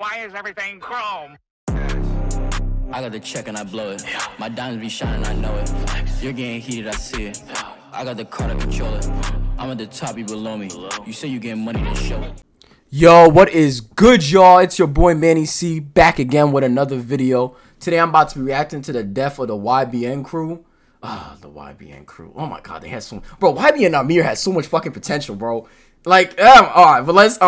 Why is everything chrome? I got the check and I blow it. My diamonds be shining, I know it. You're getting heated, I see it. I got the car to control it. I'm at the top, you below me. You say you getting money, then show it. Yo, what is good, y'all? It's your boy Manny C back again with another video. Today I'm about to be reacting to the death of the YBN crew. The YBN crew. Oh my god, they had so much. Bro, YBN Amir has so much fucking potential, bro. Like, alright, but let's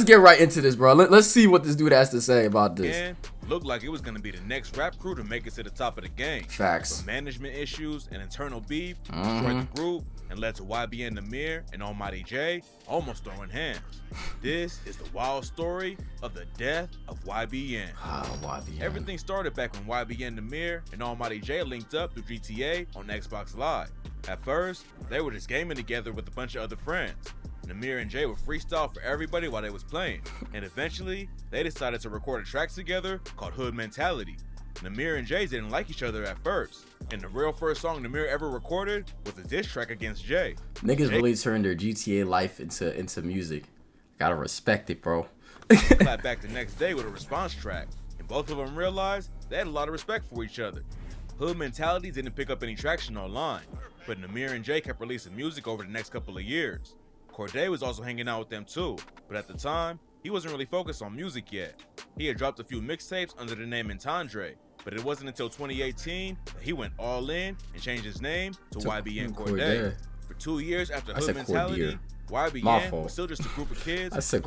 get right into this, bro. Let's see what this dude has to say about this. And looked like it was gonna be the next rap crew to make it to the top of the game. Facts. But management issues and internal beef destroyed the group and led to YBN Amir and Almighty J almost throwing hands. This is the wild story of the death of YBN. YBN. Everything started back when YBN Amir and Almighty J linked up through GTA on Xbox Live. At first, they were just gaming together with a bunch of other friends. Namir and Jay would freestyle for everybody while they was playing, and eventually they decided to record a track together called Hood Mentality. Namir and Jay didn't like each other at first, and the real first song Namir ever recorded was a diss track against Jay. Niggas really turned their GTA life into music. Gotta respect it, bro. Clapped back the next day with a response track, and both of them realized they had a lot of respect for each other. Hood Mentality didn't pick up any traction online, but Namir and Jay kept releasing music over the next couple of years. Corday was also hanging out with them too, but at the time, he wasn't really focused on music yet. He had dropped a few mixtapes under the name Entendre, but it wasn't until 2018 that he went all in and changed his name to YBN Corday. For 2 years after Hood Mentality, YBN was still just a group of kids. I said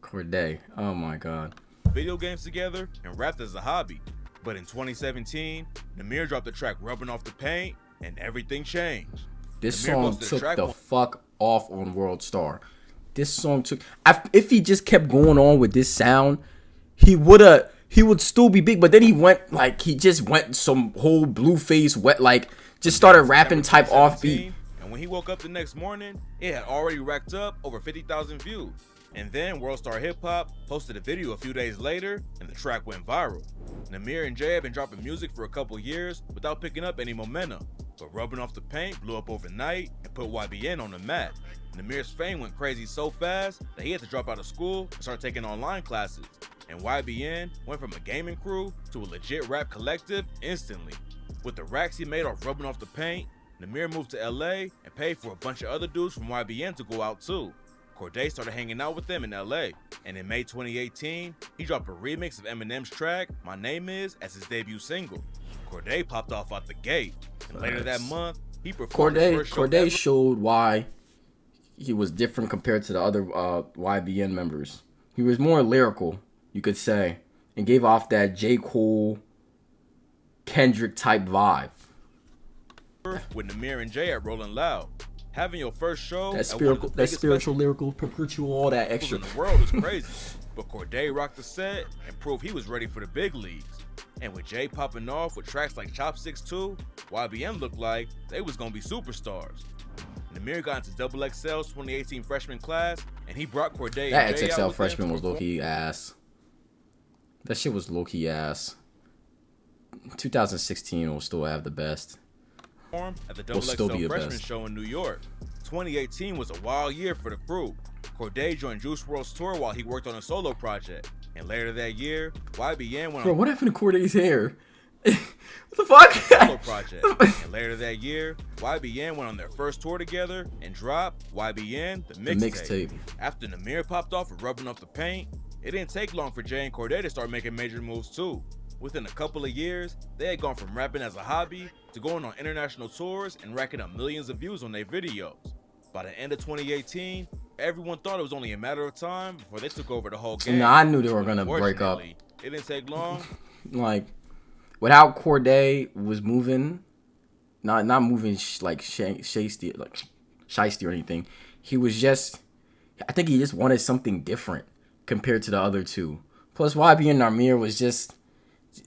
Corday. Oh my god. Video games together and rapped as a hobby. But in 2017, Namir dropped the track Rubbing Off the Paint, and everything changed. This song took the fuck off on World Star. This song took. If he just kept going on with this sound, he would still be big. But then he just went some whole Blueface wet, like just started rapping type offbeat. And when he woke up the next morning, it had already racked up over 50,000 views. And then World Star Hip Hop posted a video a few days later, and the track went viral. Namir and Jay have been dropping music for a couple years without picking up any momentum. But Rubbing Off the Paint blew up overnight and put YBN on the map. Namir's fame went crazy so fast that he had to drop out of school and start taking online classes. And YBN went from a gaming crew to a legit rap collective instantly. With the racks he made off Rubbing Off the Paint, Namir moved to LA and paid for a bunch of other dudes from YBN to go out too. Corday started hanging out with them in LA, and in May 2018, he dropped a remix of Eminem's track, My Name Is, as his debut single. Corday popped off out the gate, and later that month, he performed his first show Corday showed why he was different compared to the other YBN members. He was more lyrical, you could say, and gave off that J. Cole, Kendrick type vibe. With Namir and Jay at Rolling Loud. Having your first show that spiritual, lyrical, perpetual, all that extra in the world was crazy. But Corday rocked the set and proved he was ready for the big leagues. And with Jay popping off with tracks like Chopsticks 2, YBN looked like they was gonna be superstars. Namir got into XXL's 2018 freshman class, and he brought Corday. That XXL freshman was low-key ass. That shit was low-key ass. 2016 will still have the best. At the XXL freshman show in New York. 2018 was a wild year for the crew. Corday joined Juice WRLD's tour while he worked on a solo project. And later that year, YBN went on what happened to Corday's hair? What the fuck? Solo project. And later that year, YBN went on their first tour together and dropped YBN the mixtape. After Namir popped off with Rubbing Off the Paint, it didn't take long for Jay and Corday to start making major moves too. Within a couple of years, they had gone from rapping as a hobby to going on international tours and racking up millions of views on their videos. By the end of 2018, everyone thought it was only a matter of time before they took over the whole game. No, I knew they were gonna break up. It didn't take long. Like, without Corday was moving, not moving like shiesty or anything. He was just, I think he just wanted something different compared to the other two. Plus, YBN Namir was just.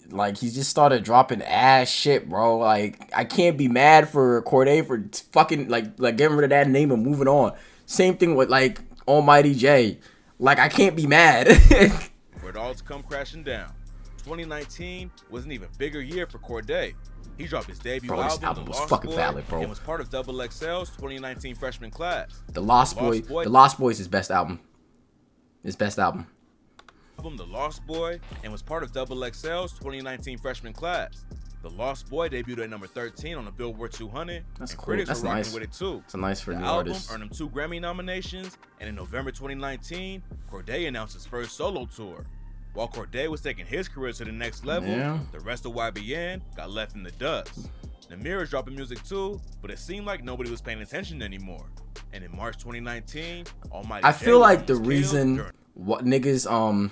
Like, he just started dropping ass shit, bro. Like, I can't be mad for Corday for fucking, like getting rid of that name and moving on. Same thing with, like, Almighty J. Like, I can't be mad. For it all to come crashing down. 2019 was an even bigger year for Corday. He dropped his debut album, The was fucking Boy, valid, bro. And was part of XXL's 2019 freshman class. The Lost Boys is best album. His best album. The Lost Boy, and was part of Double XL's 2019 freshman class. The Lost Boy debuted at number 13 on the Billboard 200. That's and cool. Critics That's were rocking nice. with it too. It's nice for the new album artists. earned him 2 Grammy nominations, and in November 2019, Cordae announced his first solo tour. While Cordae was taking his career to the next level, the rest of YBN got left in the dust. Namir is dropping music too, but it seemed like nobody was paying attention anymore. And in March 2019, Almighty I Jay feel like was the killed reason during- what niggas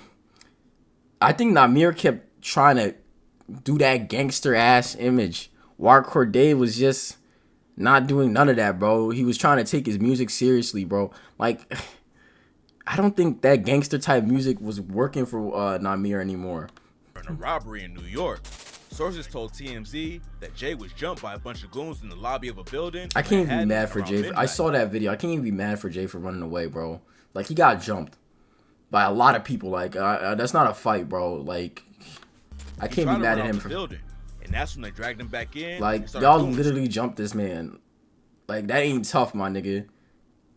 I think Namir kept trying to do that gangster ass image, while Cordae was just not doing none of that, bro. He was trying to take his music seriously, bro. Like, I don't think that gangster type music was working for Namir anymore. A robbery in New York. Sources told TMZ that Jay was jumped by a bunch of goons in the lobby of a building. I can't even be Manhattan mad for around Jay. I midnight. saw that video. I can't even be mad for Jay for running away, bro. Like, he got jumped by a lot of people. Like, that's not a fight, bro. Like, I He can't tried be to mad run at out him the for building, and that's when they dragged him back in. like and started y'all doing literally jumped this man. Like, that ain't tough, my nigga.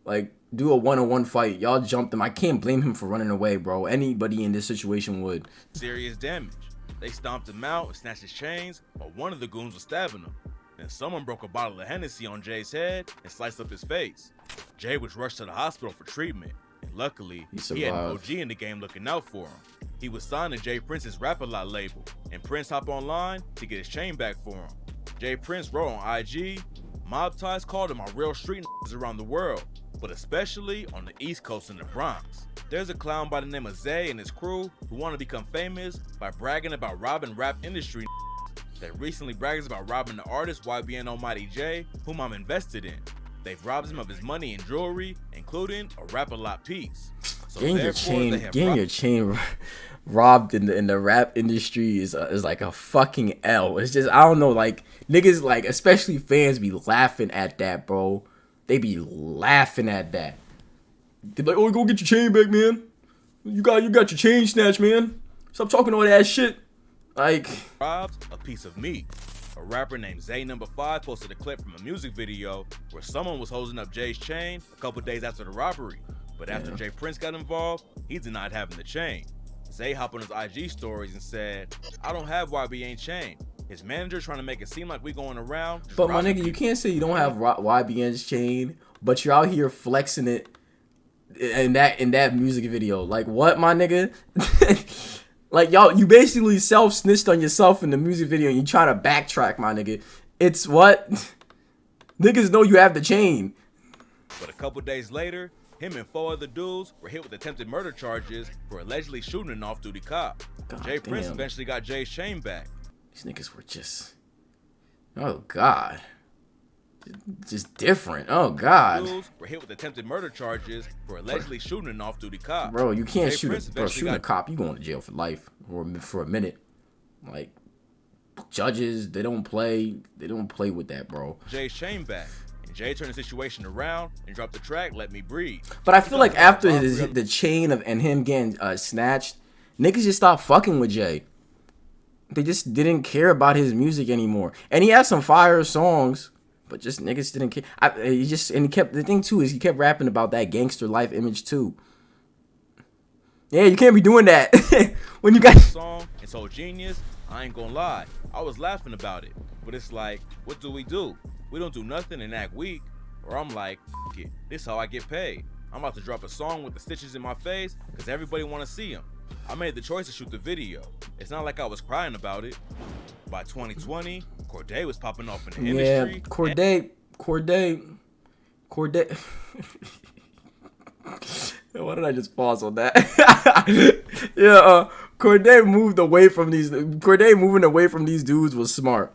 Like, do a one-on-one fight. Y'all jumped him. I can't blame him for running away, bro. Anybody in this situation would. serious damage. They stomped him out and snatched his chains, while one of the goons was stabbing him. Then someone broke a bottle of Hennessy on Jay's head and sliced up his face. Jay was rushed to the hospital for treatment, and luckily, he had an OG in the game looking out for him. He was signed to Jay Prince's Rap-A-Lot label, and Prince hopped online to get his chain back for him. Jay Prince wrote on IG, "Mob ties called him our real street niggas around the world, but especially on the East Coast and the Bronx. There's a clown by the name of Zay and his crew who want to become famous by bragging about robbing rap industry that recently brags about robbing the artist YBN Almighty Jay, whom I'm invested in. They've robbed him of his money and jewelry, including a Rap-A-Lot piece. So Getting your therefore, they have getting robbed- your chain robbed in the rap industry is like a fucking L. It's just, I don't know, like, niggas, like, especially fans be laughing at that, bro. They be laughing at that. They be like, "Oh, go get your chain back, man. You got your chain snatched, man. Stop talking all that shit." Like, robbed a piece of meat. A rapper named Zay Number 5 posted a clip from a music video where someone was holding up Jay's chain a couple days after the robbery. But after Jay Prince got involved, he denied having the chain. Zay hopped on his IG stories and said, "I don't have YBN chain. His manager trying to make it seem like we going around." but my nigga, you can't say you don't have YBN's chain, but you're out here flexing it in that music video. Like, what, my nigga? Like, y'all, you basically self-snitched on yourself in the music video and you trying to backtrack, my nigga. It's what? Niggas know you have the chain. But a couple days later, him and 4 other dudes were hit with attempted murder charges for allegedly shooting an off-duty cop. God Jay Prince damn. eventually got Jay's chain back. These niggas were just, oh God, just different. Oh God, Dudes were hit with attempted murder charges for allegedly shooting an off-duty cop. bro, you can't Jay shoot Prince a bro. eventually Shooting a got- cop, you going to jail for life or for a minute. Like, judges, they don't play with that, bro. Jay's chain back, and Jay turned the situation around and dropped the track "Let Me Breathe." But I feel like after the chain of and him getting snatched, niggas just stopped fucking with Jay. They just didn't care about his music anymore. And he had some fire songs, but just niggas didn't care. The thing too is he kept rapping about that gangster life image too. Yeah, you can't be doing that when you got. Song and so genius. I ain't gonna lie, I was laughing about it, but it's like, what do? We don't do nothing and act weak. Or I'm like, F it, this how I get paid. I'm about to drop a song with the stitches in my face because everybody want to see him. I made the choice to shoot the video. It's not like I was crying about it. By 2020, Cordae was popping off in the Yeah, industry. Cordae. Why did I just pause on that? Yeah, Cordae moving away from these dudes was smart.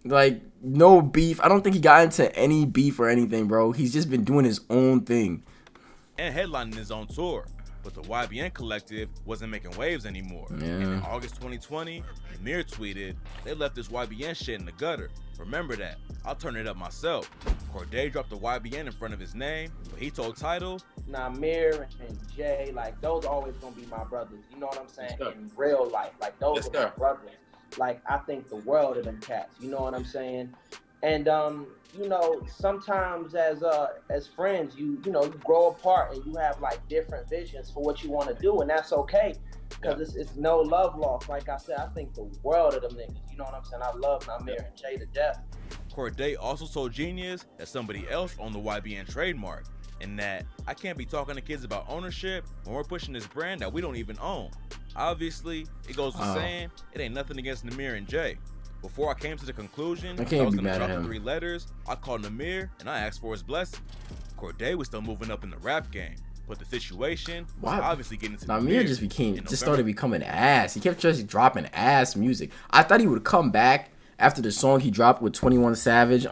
Like, no beef. I don't think he got into any beef or anything, bro. He's just been doing his own thing. And headlining his own tour. But the YBN collective wasn't making waves anymore. Yeah. And in August 2020, Namir tweeted, "They left this YBN shit in the gutter. Remember that. I'll turn it up myself." Cordae dropped the YBN in front of his name, but he told Tidal, Namir and Jay, like, those are always gonna be my brothers. You know what I'm saying? Yes, sir. In real life, like, those Yes, are my sir. brothers. Like, I think the world of them cats. You know what I'm saying? And you know, sometimes as friends, you grow apart and you have like different visions for what you want to do, and that's okay. Yeah. Because it's no love lost. Like I said, I think the world of them niggas. You know what I'm saying? I love Namir and Jay to death. Corday also told Genius that somebody else owned the YBN trademark, and that I can't be talking to kids about ownership when we're pushing this brand that we don't even own. Obviously, it goes to saying it ain't nothing against Namir and Jay. Before I came to the conclusion I that I can't was be gonna mad drop at the him. 3 letters, I called Namir and I asked for his blessing. Corday was still moving up in the rap game, but the situation was Why? obviously getting to Namir Namir just started becoming ass. He kept just dropping ass music. I thought he would come back after the song he dropped with 21 Savage.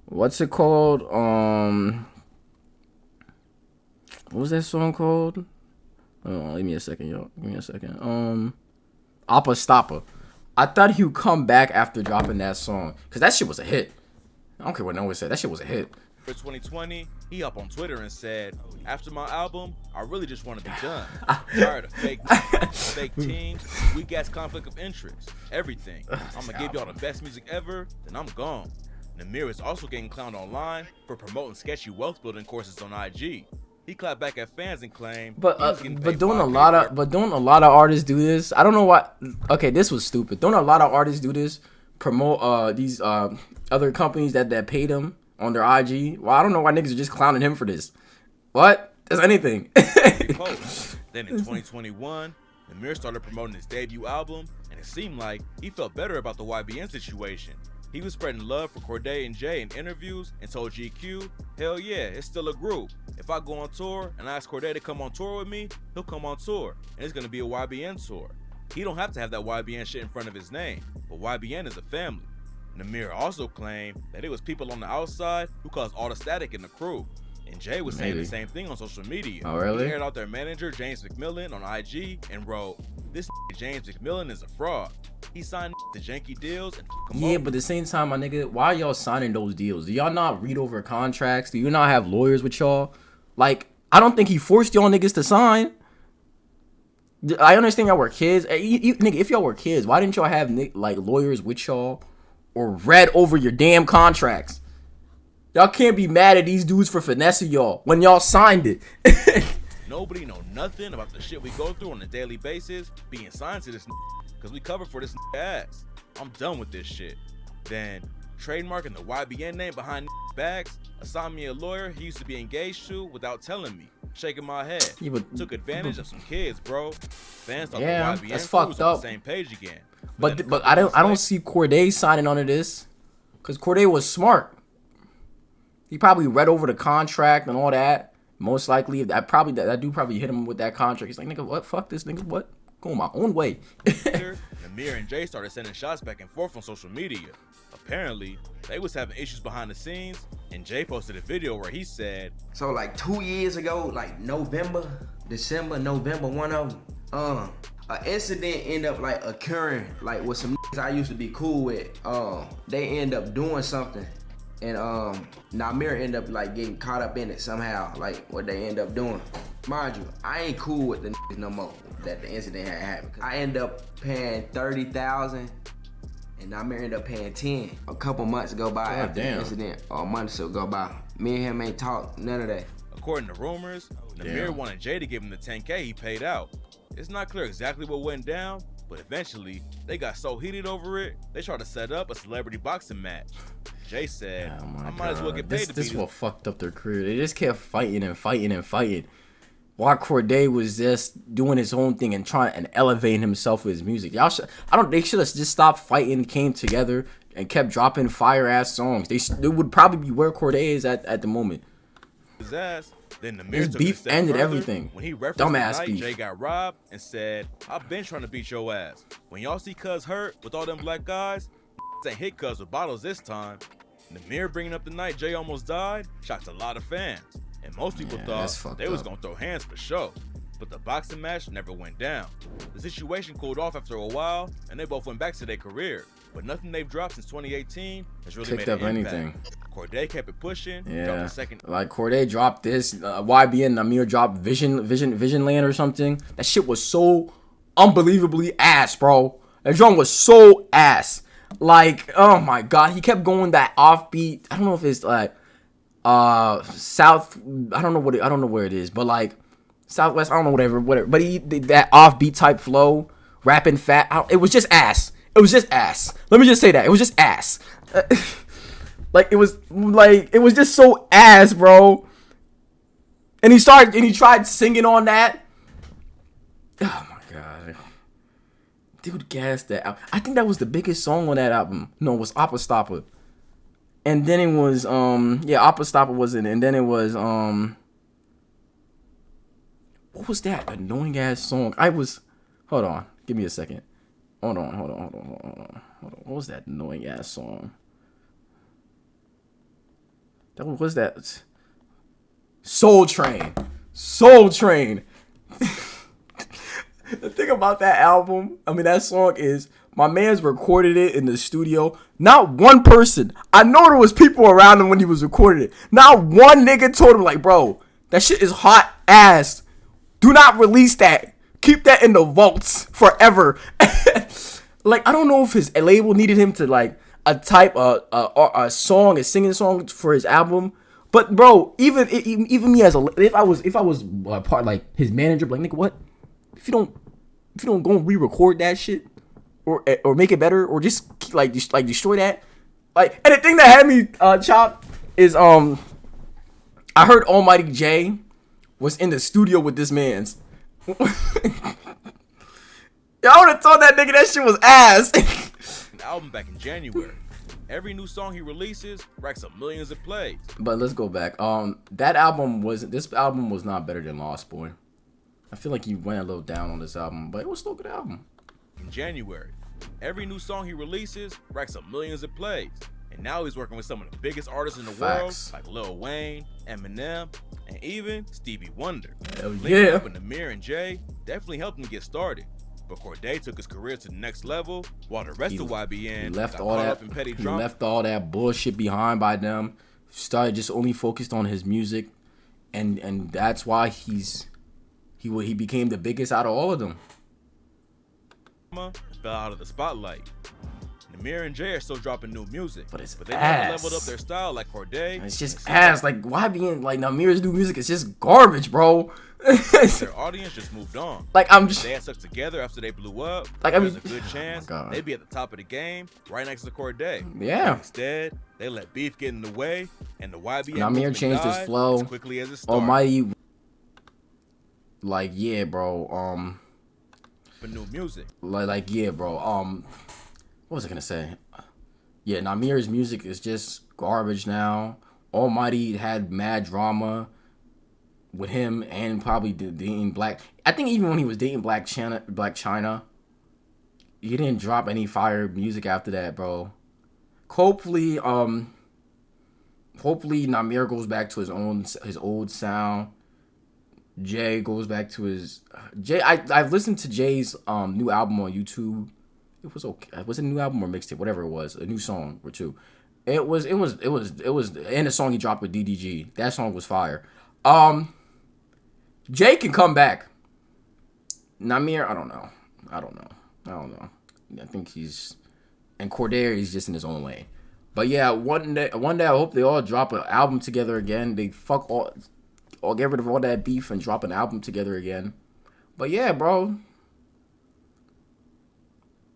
What's it called? What was that song called? Oh, give me a second, yo. Give me a second. Appa Stoppa. I thought he would come back after dropping that song, cause that shit was a hit. I don't care what no one said. That shit was a hit. For 2020, he up on Twitter and said, "After my album, I really just want to be done. Tired of fake teams, weak ass conflict of interest, everything. I'm gonna give y'all the best music ever, then I'm gone." Namir is also getting clowned online for promoting sketchy wealth building courses on IG. He clapped back at fans and claimed, But he was getting paid don't a 5K lot for of don't a lot of artists do this? I don't know why. Okay, this was stupid. Don't a lot of artists do this? Promote these other companies that pay them on their IG. Well, I don't know why niggas are just clowning him for this. What? There's anything. post. Then in 2021, Namir started promoting his debut album, and it seemed like he felt better about the YBN situation. He was spreading love for Corday and Jay in interviews and told GQ, "Hell yeah, it's still a group. If I go on tour and I ask Corday to come on tour with me, he'll come on tour, and it's gonna be a YBN tour. He don't have to have that YBN shit in front of his name, but YBN is a family." Namir also claimed that it was people on the outside who caused all the static in the crew. And Jay was saying the same thing on social media. Oh, really? He aired out their manager, James McMillan, on IG and wrote, "This James McMillan is a fraud. He signed to janky deals and Yeah, but at the same time, my nigga, why are y'all signing those deals? Do y'all not read over contracts? Do you not have lawyers with y'all? Like, I don't think he forced y'all niggas to sign. I understand y'all were kids. Nigga, if y'all were kids, why didn't y'all have like lawyers with y'all or read over your damn contracts? Y'all can't be mad at these dudes for finessing y'all when y'all signed it. Nobody know nothing about the shit we go through on a daily basis being signed to this because we cover for this ass. I'm done with this shit. Then, trademarking the YBN name behind bags, assigned me a lawyer he used to be engaged to without telling me. Shaking my head. Took advantage of some kids, bro. Fans thought the YBN that's crew fucked was on up. the same page again. But I don't see Corday signing onto this, cause Corday was smart. He probably read over the contract and all that. Most likely, that dude probably hit him with that contract. He's like, nigga, what? Fuck this, nigga, what? Going my own way. Namir and Jay started sending shots back and forth on social media. Apparently, they was having issues behind the scenes, and Jay posted a video where he said, "So like 2 years ago, like December, November, one of them, an incident ended up like occurring, like with some niggas I used to be cool with. They end up doing something, and Namir ended up like getting caught up in it somehow, like what they end up doing. Mind you, I ain't cool with the niggas no more that the incident had happened. I end up paying $30,000. And Namir ended up paying 10. A couple months go by after the incident, or a month or so go by. Me and him ain't talked none of that. According to rumors, Namir wanted Jay to give him the 10K he paid out. It's not clear exactly what went down, but eventually they got so heated over it, they tried to set up a celebrity boxing match. Jay said, "I might as well get paid to beat This him." what fucked up their career. They just kept fighting and fighting and fighting. While Corday was just doing his own thing and trying and elevating himself with his music. They should have just stopped fighting, came together, and kept dropping fire ass songs. They would probably be where Corday is at the moment. His ass. Then Namir His took beef it a step ended further everything. when he referenced Dumbass the night beef. Jay got robbed and said, "I've been trying to beat your ass. When y'all see Cuz hurt with all them black guys, ain't hit Cuz with bottles this time." Namir bringing up the night Jay almost died shocked a lot of fans, and most people thought they was gonna throw hands for sure. But the boxing match never went down. The situation cooled off after a while, and they both went back to their career. But nothing they've dropped since 2018 has really Picked made up an impact. anything. Corday kept it pushing. Dropped Yeah, a second. like Corday dropped this. YBN Namir dropped Vision Land or something. That shit was so unbelievably ass, bro. That drum was so ass. Like, oh my god, he kept going that offbeat. I don't know if it's like south. I don't know where it is, but like southwest. I don't know whatever. But he did that offbeat type flow, rapping fat. It was just ass. It was just ass. Let me just say that it was just ass. It was just so ass, bro. And he tried singing on that. Oh my god. Dude gassed that out. I think that was the biggest song on that album. No, it was Oppa Stopper. And then it was Oppa Stopper was in it. And then it was what was that annoying ass song? Hold on, give me a second. Hold on. What was that annoying ass song? What was that? Soul Train. The thing about that album, that song is, my man's recorded it in the studio. Not one person. I know there was people around him when he was recording it. Not one nigga told him, like, bro, that shit is hot ass. Do not release that. Keep that in the vaults forever. Like, I don't know if his label needed him to, like, a singing song for his album. But bro, even me if I was part, like, his manager, like, nigga, what? If you don't go and re-record that shit or make it better or just like destroy that. Like, and the thing that had me chopped is I heard Almighty J was in the studio with this man's. Yo, I would have told that nigga that shit was ass. An album back in January. Every new song he releases racks up millions of plays. But let's go back. This album was not better than Lost Boy. I feel like he went a little down on this album, but it was still a good album. In January, every new song he releases racks up millions of plays. And now he's working with some of the biggest artists in the world, like Lil Wayne, Eminem, and even Stevie Wonder. Hell Linking yeah. up with Amir and Jay definitely helped him get started. But Corday took his career to the next level, while the rest of YBN left got all caught that. up in petty He drama. left all that bullshit behind by them. Started just only focused on his music, and that's why he became the biggest out of all of them. Fell out of the spotlight. Amir and Jay are still dropping new music, But it's they ass. never leveled up their style like Corday. It's just ass. Like, YBN, like, Namir's new music is just garbage, bro. Their audience just moved on. Like, I'm just. They had stuck together after they blew up. Like, I There's mean- a good chance God. they'd be at the top of the game, right next to Corday. Yeah. Instead, they let beef get in the way, and the YBN Namir movement changed his died flow. as quickly as it started. Almighty. Like, yeah, bro. For new music. Yeah, bro. What was I gonna say? Yeah, Namir's music is just garbage now. Almighty had mad drama with him and probably dating Black. I think even when he was dating Black China, he didn't drop any fire music after that, bro. Hopefully Namir goes back to his old sound. Jay goes back to his I've listened to Jay's new album on YouTube. It was okay. Was it a new album or mixtape? Whatever it was, a new song or two. It was, and the song he dropped with DDG. That song was fire. Jay can come back. Namir, I don't know. I think and Cordair is just in his own way. But yeah, one day I hope they all drop an album together again. They or get rid of all that beef and drop an album together again. But yeah, bro.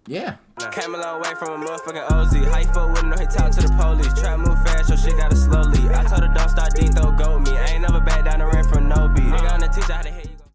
Yeah. Came a long way from a motherfucking OZ. How you fuck with him? No, he talk to the police. Trap move fast, your shit got it slowly. I told her don't start D, throw gold me. I ain't never back down the ran from no beat. Nigga on the teacher how to hit you.